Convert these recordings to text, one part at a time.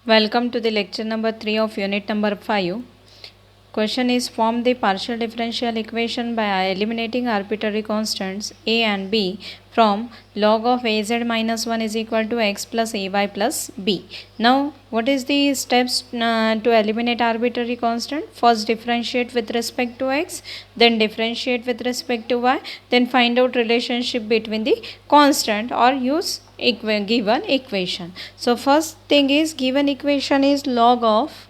Welcome to the lecture number 3 of unit number 5. Question is, form the partial differential equation by eliminating arbitrary constants a and b from log of az minus 1 is equal to x plus ay plus b. Now, what is the steps to eliminate arbitrary constant? First differentiate with respect to x, then differentiate with respect to y, then find out relationship between the constant or use given equation. So first thing is, given equation is log of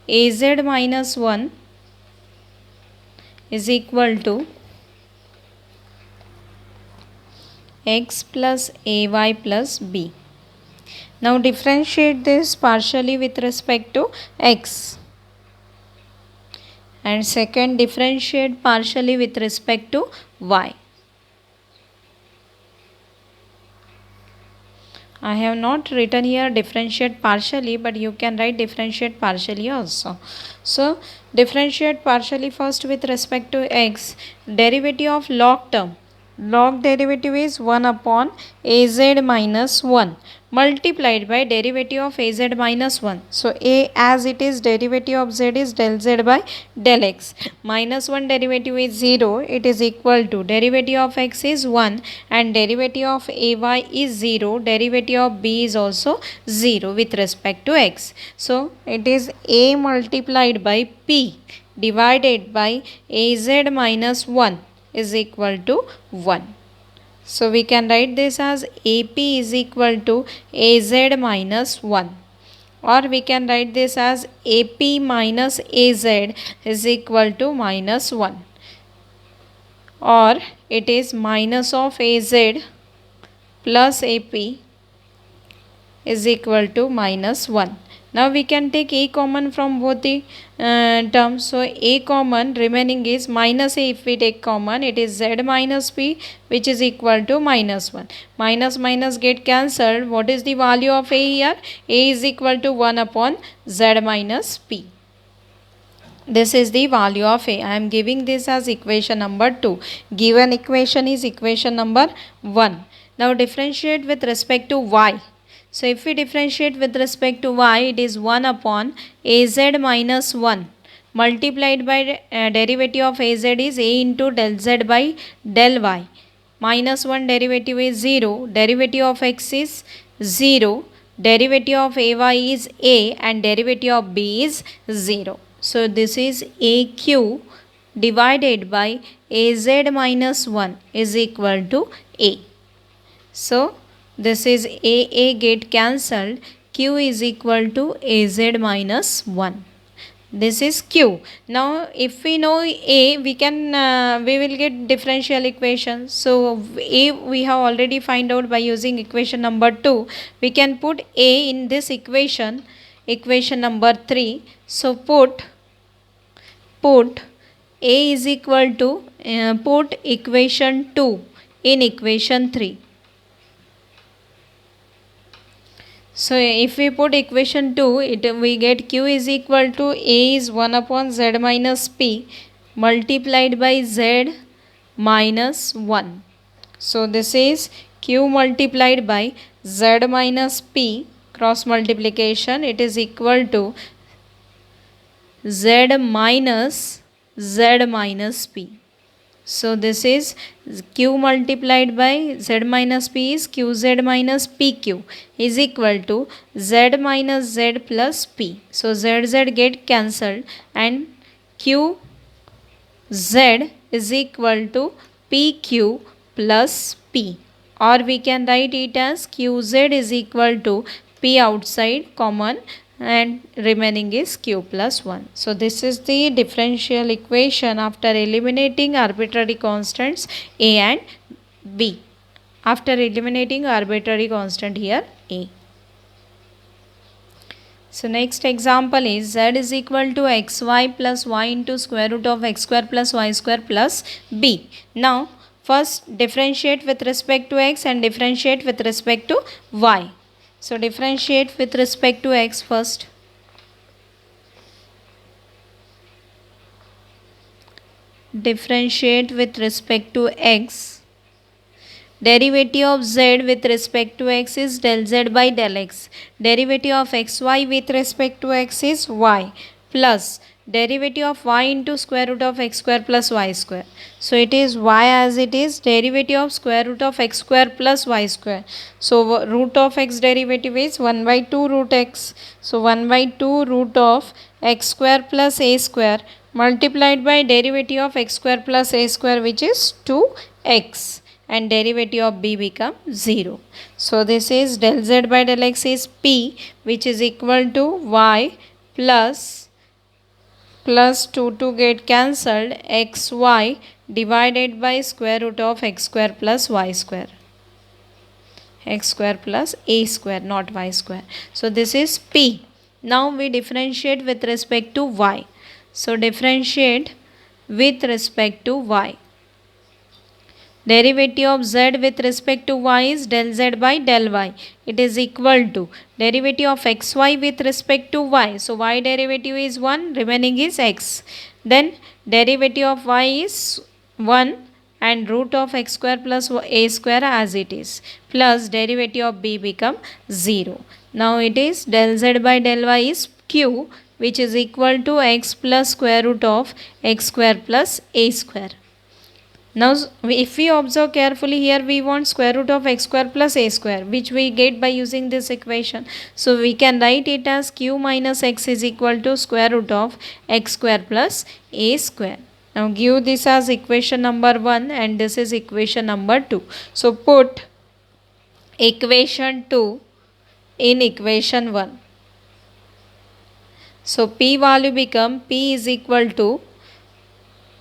az minus 1 is equal to x plus ay plus b. Now differentiate this partially with respect to x, and second differentiate partially with respect to y. I have not written here differentiate partially, but you can write differentiate partially also. So differentiate partially first with respect to x. Derivative of log term. Log derivative is 1 upon az minus 1 multiplied by derivative of az minus 1. So a as it is, derivative of z is del z by del x. Minus 1 derivative is 0. It is equal to derivative of x is 1 and derivative of ay is 0. Derivative of b is also 0 with respect to x. So it is a multiplied by p divided by az minus 1 is equal to 1. So we can write this as AP is equal to AZ minus 1, or we can write this as AP minus AZ is equal to minus 1, or it is minus of AZ plus AP is equal to minus 1. Now we can take a common from both the terms. So a common remaining is minus a. If we take common, it is z minus p, which is equal to minus 1. Minus minus get cancelled. What is the value of a here? A is equal to 1 upon z minus p. This is the value of a. I am giving this as equation number 2. Given equation is equation number 1. Now differentiate with respect to y. So if we differentiate with respect to y, it is 1 upon az minus 1 multiplied by derivative of az is a into del z by del y. Minus 1 derivative is 0. Derivative of x is 0. Derivative of ay is a and derivative of b is 0. So this is aq divided by az minus 1 is equal to a. So this is a get cancelled. Q is equal to az minus 1. This is q. Now if we know a, we will get differential equation. So a we have already find out by using equation number 2. We can put a in this equation number 3. So put a is equal to put equation 2 in equation 3. So if we put equation 2, we get q is equal to a is 1 upon z minus p multiplied by z minus 1. So this is q multiplied by z minus p cross multiplication. It is equal to z minus p. So this is q multiplied by z minus p is qz minus pq is equal to z minus z plus p. So z get cancelled and qz is equal to pq plus p, or we can write it as qz is equal to p outside common and remaining is q plus 1. So this is the differential equation after eliminating arbitrary constants a and b. After eliminating arbitrary constant here a. So next example is z is equal to xy plus y into square root of x square plus y square plus b. Now first differentiate with respect to x and differentiate with respect to y. So differentiate with respect to x first. Differentiate with respect to x. Derivative of z with respect to x is del z by del x. Derivative of xy with respect to x is y plus derivative of y into square root of x square plus y square. So it is y as it is, derivative of square root of x square plus y square. So root of x derivative is 1 by 2 root x. So 1 by 2 root of x square plus a square multiplied by derivative of x square plus a square, which is 2x, and derivative of b become 0. So this is del z by del x is p, which is equal to y plus 2 get cancelled, xy divided by square root of x square plus y square, x square plus a square, not y square. So this is p. Now we differentiate with respect to y. So differentiate with respect to y. Derivative of z with respect to y is del z by del y. It is equal to derivative of xy with respect to y. So y derivative is 1, remaining is x. Then derivative of y is 1 and root of x square plus a square as it is, plus derivative of b become 0. Now it is del z by del y is q, which is equal to x plus square root of x square plus a square. Now if we observe carefully, here we want square root of x square plus a square, which we get by using this equation. So we can write it as q minus x is equal to square root of x square plus a square. Now give this as equation number 1 and this is equation number 2. So put equation 2 in equation 1. So p value become p is equal to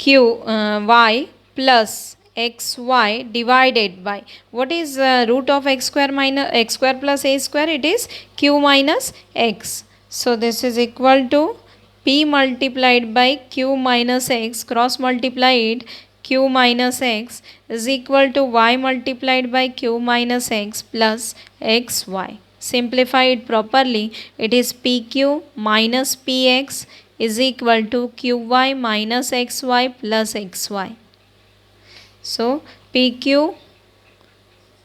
y plus xy divided by, what is root of x square minus x square plus a square? It is q minus x. So this is equal to p multiplied by q minus x cross multiplied q minus x is equal to y multiplied by q minus x plus xy. Simplify it properly, it is pq minus px is equal to qy minus xy plus xy. So pq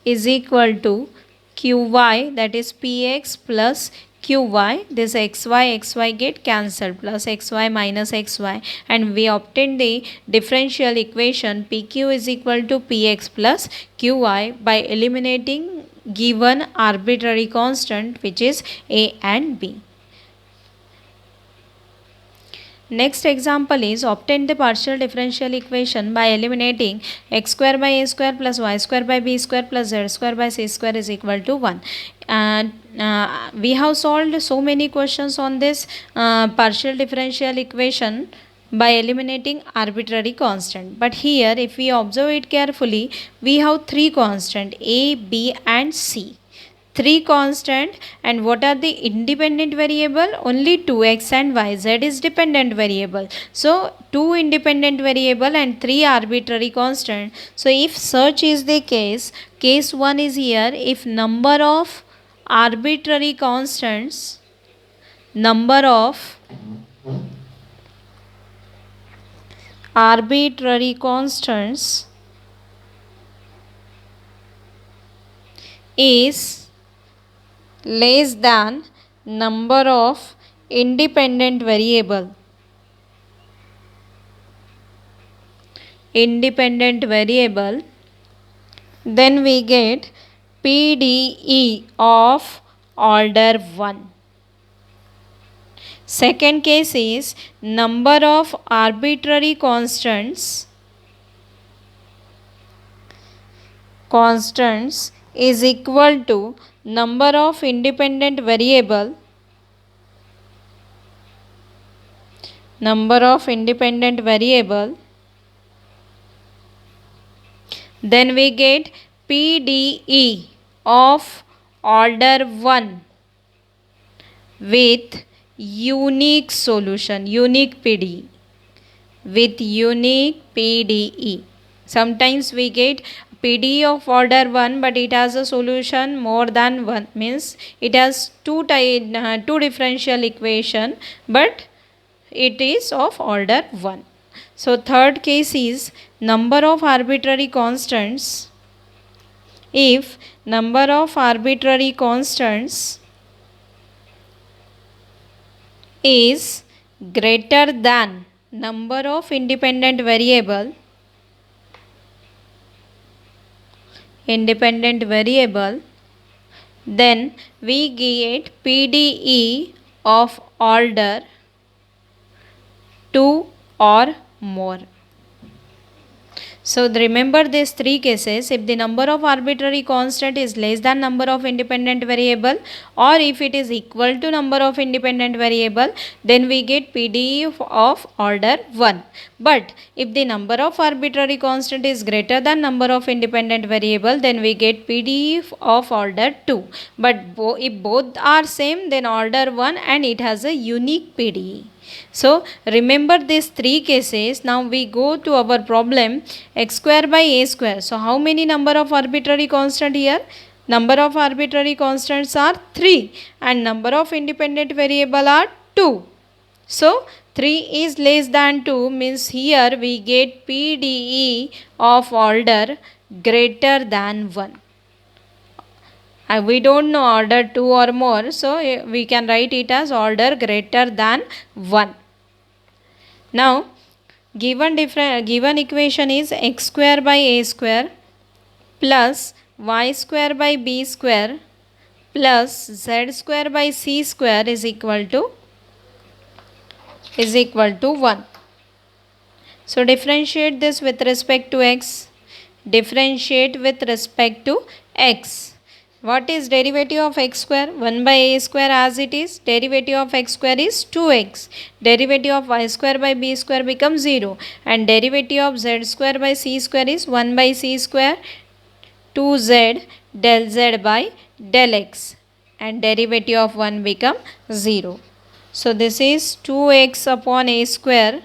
is equal to qy, that is px plus qy, this xy get cancelled, plus xy minus xy, and we obtain the differential equation pq is equal to px plus qy by eliminating given arbitrary constant, which is a and b. Next example is obtain the partial differential equation by eliminating x square by a square plus y square by b square plus z square by c square is equal to 1. And we have solved so many questions on this partial differential equation by eliminating arbitrary constant. But here if we observe it carefully, we have 3 constant a, b and c. 3 constant, and what are the independent variable? Only 2x and yz is dependent variable. So 2 independent variable and 3 arbitrary constant. So if such is the case 1 is here, if number of arbitrary constants is less than number of independent variable, then we get PDE of order 1. Second case is number of arbitrary constants is equal to number of independent variable, then we get PDE of order 1 with unique solution, unique PDE. Sometimes we get PDE of order 1 but it has a solution more than 1, means it has two differential equation but it is of order 1. So third case is number of arbitrary constants if number of arbitrary constants is greater than number of independent variable then we get PDE of order 2 or more. So remember these three cases: if the number of arbitrary constant is less than number of independent variable, or if it is equal to number of independent variable, then we get PDE of order 1. But if the number of arbitrary constant is greater than number of independent variable, then we get PDE of order 2. But if both are same, then order 1 and it has a unique PDE. So remember these three cases. Now we go to our problem x square by a square. So how many number of arbitrary constant here? Number of arbitrary constants are 3 and number of independent variable are 2. So 3 is less than 2 means here we get PDE of order greater than 1. We don't know order 2 or more, so we can write it as order greater than 1. Now given equation is x square by a square plus y square by b square plus z square by c square is equal to 1. So differentiate this with respect to x. Differentiate with respect to x. What is derivative of x square? 1 by a square as it is. Derivative of x square is 2x. Derivative of y square by b square becomes 0. And derivative of z square by c square is 1 by c square 2z del z by del x. And derivative of 1 become 0. So this is 2x upon a square.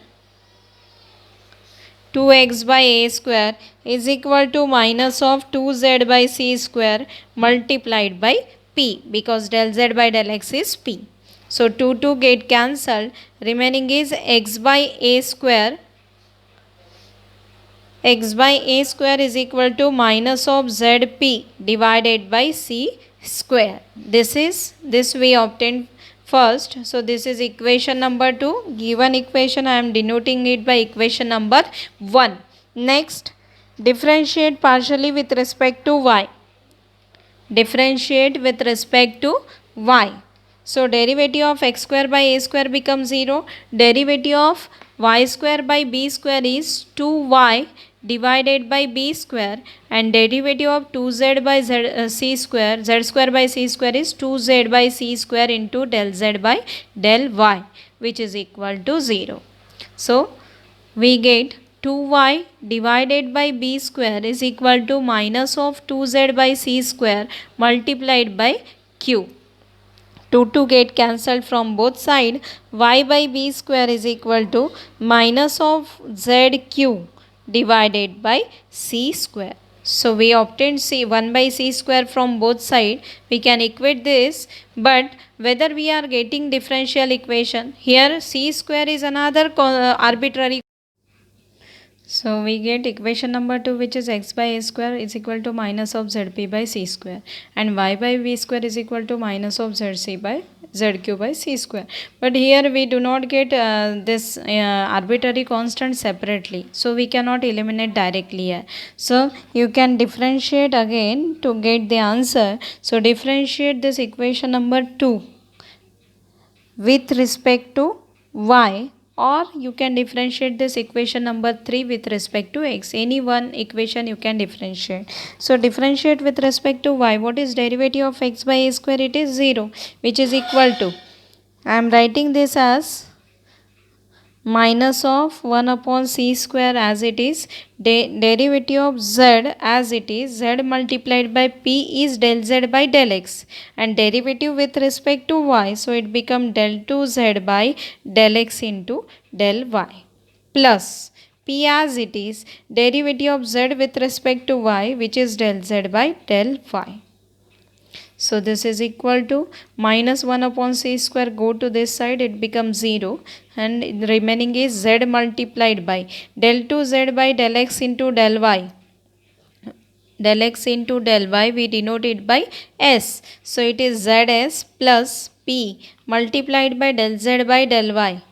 2x by a square is equal to minus of 2z by c square multiplied by p, because del z by del x is p. So 2 get cancelled. Remaining is x by a square. X by a square is equal to minus of zp divided by c square. This we obtained first. So this is equation number 2. Given equation I am denoting it by equation number 1. Next, differentiate partially with respect to y. Differentiate with respect to y. So derivative of x square by a square becomes 0. Derivative of y square by b square is 2y divided by b square, and derivative of 2z by z square by c square is 2z by c square into del z by del y, which is equal to 0. So we get 2y divided by b square is equal to minus of 2z by c square multiplied by q. 2 get cancelled from both sides. Y by b square is equal to minus of zq divided by c square. So we obtained 1 by c square from both sides. We can equate this, but whether we are getting differential equation, here c square is another arbitrary. So we get equation number 2, which is x by a square is equal to minus of zp by c square, and y by v square is equal to minus of zc by zq by c square. But here we do not get this arbitrary constant separately, so we cannot eliminate directly here. So you can differentiate again to get the answer. So differentiate this equation number 2 with respect to y, or you can differentiate this equation number 3 with respect to x. Any one equation you can differentiate. So differentiate with respect to y. What is derivative of x by a square? It is 0, which is equal to, I am writing this as minus of 1 upon c square as it is. Derivative of z as it is, z multiplied by p is del z by del x, and derivative with respect to y, so it become del 2z by del x into del y, plus p as it is, derivative of z with respect to y, which is del z by del y. So this is equal to minus 1 upon c square, go to this side, it becomes 0, and remaining is z multiplied by del 2z by del x into del y, del x into del y, we denote it by s. So it is zs plus p multiplied by del z by del y.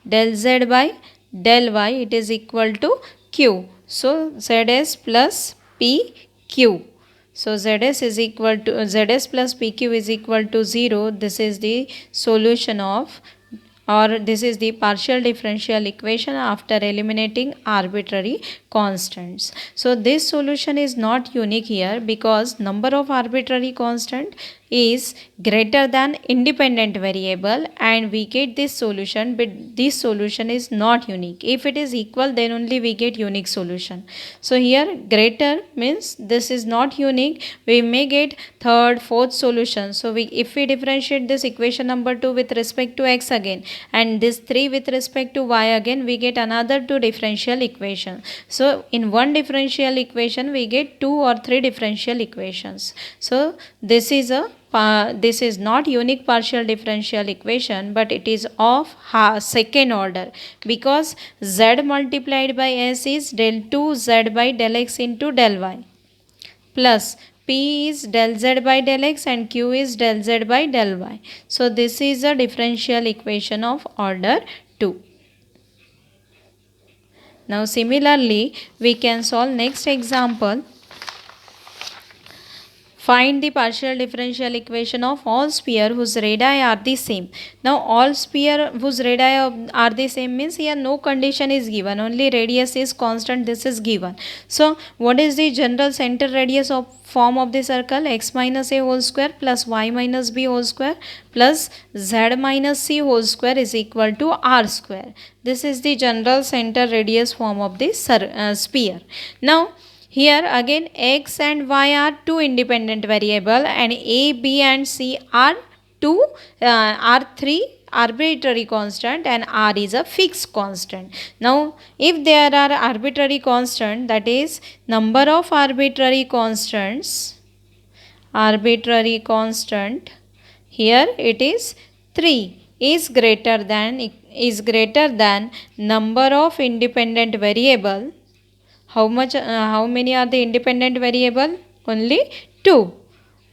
Del z by del y, it is equal to q. So zs plus pq. So zs is equal to zs plus pq is equal to 0. This is the solution of, or this is the partial differential equation after eliminating arbitrary constants. So this solution is not unique here because number of arbitrary constant is greater than independent variable, and we get this solution, but this solution is not unique. If it is equal, then only we get unique solution. So here greater means this is not unique. We may get third, fourth solution. So if we differentiate this equation number 2 with respect to x again, and this 3 with respect to y again, we get another 2 differential equation. So in one differential equation we get 2 or 3 differential equations. So this is not unique partial differential equation, but it is of second order, because z multiplied by s is del 2 z by del x into del y, plus p is del z by del x and q is del z by del y. So this is a differential equation of order 2. Now similarly, we can solve next example. Find the partial differential equation of all sphere whose radii are the same. Now all sphere whose radii are the same means here no condition is given, only radius is constant, this is given. So what is the general center radius of form of the circle? X minus a whole square plus y minus b whole square plus z minus c whole square is equal to r square. This is the general center radius form of the sphere. Now here again x and y are two independent variable, and a, b and c are three arbitrary constant, and r is a fixed constant. Now if there are arbitrary constant, that is number of arbitrary constant, here it is 3 is greater than number of independent variable. How many are the independent variable? Only 2.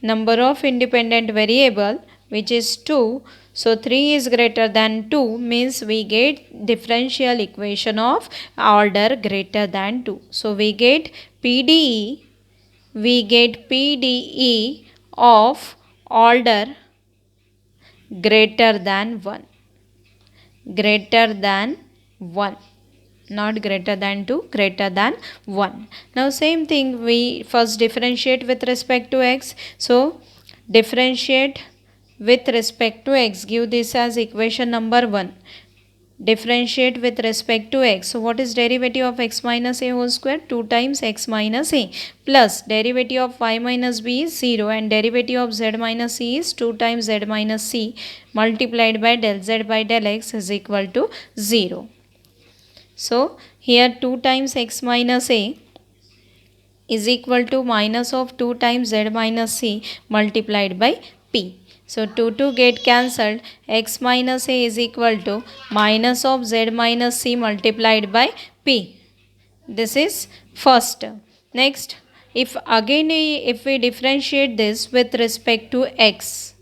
Number of independent variable, which is 2. So 3 is greater than 2 means we get differential equation of order greater than 2. So we get PDE of order greater than 1. Not greater than 2, greater than 1. Now same thing, we first differentiate with respect to x. So differentiate with respect to x, give this as equation number 1. Differentiate with respect to x. So what is derivative of x minus a whole square? 2 times x minus a, plus derivative of y minus b is 0, and derivative of z minus c is 2 times z minus c multiplied by del z by del x is equal to 0. So here 2 times x minus a is equal to minus of 2 times z minus c multiplied by p. So 2 get cancelled. X minus a is equal to minus of z minus c multiplied by p. This is first term. Next, if we differentiate this with respect to x.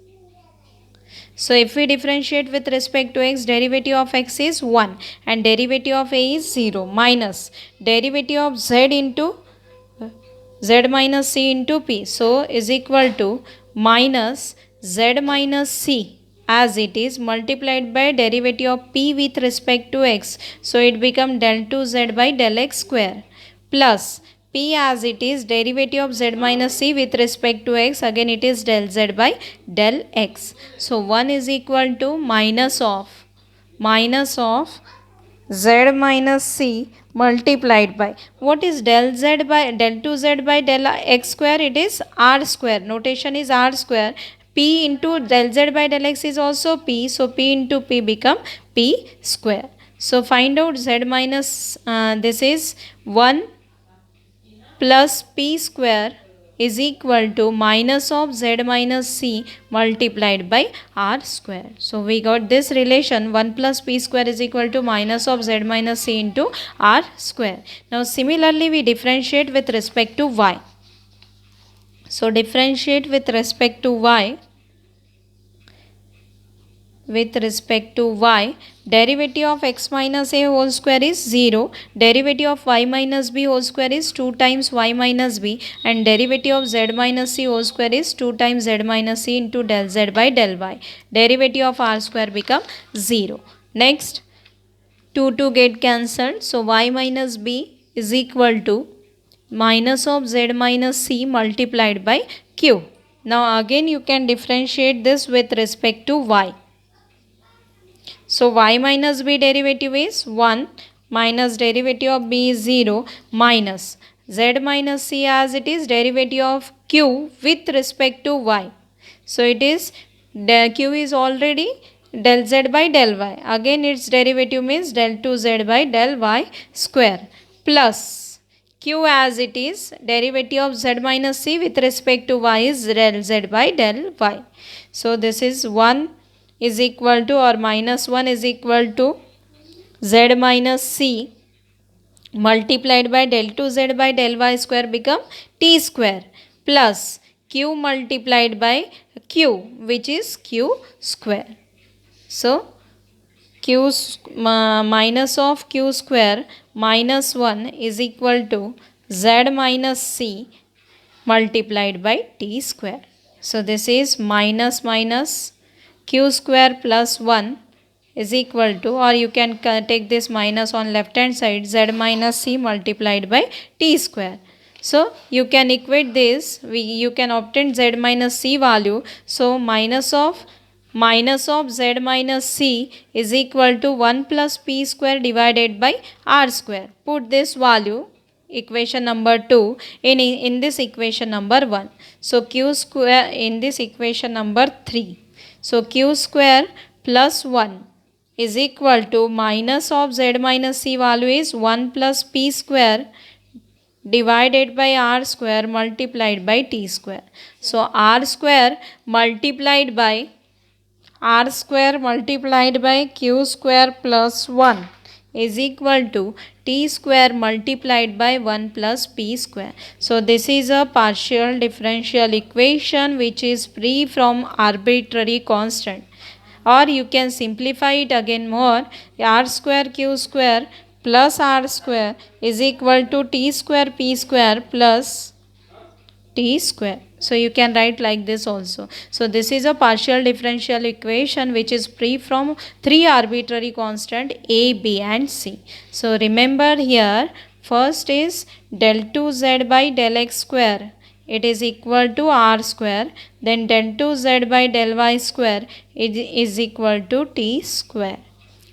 So if we differentiate with respect to x, derivative of x is 1 and derivative of a is 0, minus derivative of z into z minus c into p. So is equal to minus z minus c as it is multiplied by derivative of p with respect to x. So it becomes del 2z by del x square, plus p as it is derivative of z minus c with respect to x, again it is del z by del x. So 1 is equal to minus of z minus c multiplied by, what is del 2z by del x square? It is r square. Notation is r square. P into del z by del x is also p. So p into p become p square. So find out z minus, this is 1 plus p square is equal to minus of z minus c multiplied by r square. So we got this relation, 1 plus p square is equal to minus of z minus c into r square. Now similarly we differentiate with respect to y. So differentiate with respect to y. With respect to y, derivative of x minus a whole square is 0, derivative of y minus b whole square is 2 times y minus b, and derivative of z minus c whole square is 2 times z minus c into del z by del y. Derivative of r square become 0. Next, 2 get cancelled, so y minus b is equal to minus of z minus c multiplied by q. Now again you can differentiate this with respect to y. So y minus b derivative is 1 minus derivative of b is 0 minus z minus c as it is derivative of q with respect to y. So it is q is already del z by del y. Again its derivative means del 2z by del y square plus q as it is derivative of z minus c with respect to y is del z by del y. So this is 1 is equal to or minus 1 is equal to z minus c multiplied by del 2z by del y square become t square plus q multiplied by q which is q square. So q minus of q square minus 1 is equal to z minus c multiplied by t square. So this is minus minus q square plus 1 is equal to, or you can take this minus on left hand side, z minus c multiplied by t square. So you can equate this, you can obtain z minus c value. So minus of z minus c is equal to 1 plus p square divided by r square. Put this value equation number 2 in this equation number 1. So q square in this equation number 3. So q square plus 1 is equal to minus of z minus c value is 1 plus p square divided by r square multiplied by t square. So r square multiplied by q square plus 1 is equal to t square multiplied by 1 plus p square. So this is a partial differential equation which is free from arbitrary constant. Or you can simplify it again more, r square q square plus r square is equal to t square p square plus t square. So you can write like this also. So this is a partial differential equation which is free from 3 arbitrary constant a, b and c. So remember here, first is del 2z by del x square, it is equal to r square, then del 2z by del y square is equal to t square,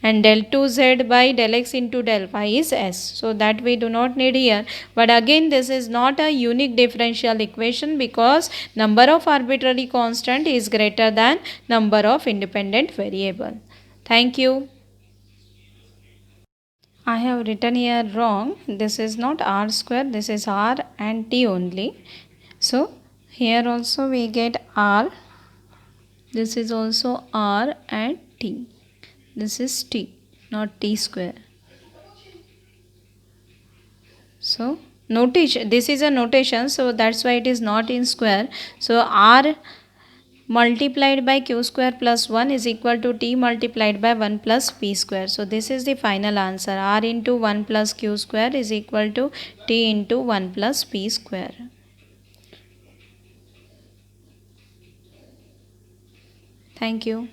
and del 2z by del x into del y is s. So that we do not need here. But again this is not a unique differential equation because number of arbitrary constant is greater than number of independent variable. Thank you. I have written here wrong. This is not r square, this is r and t only. So here also we get r. This is also r and t. This is t, not t square. So notation, this is a notation, so that's why it is not in square. So r multiplied by q square plus 1 is equal to t multiplied by 1 plus p square. So this is the final answer. R into 1 plus q square is equal to t into 1 plus p square. Thank you.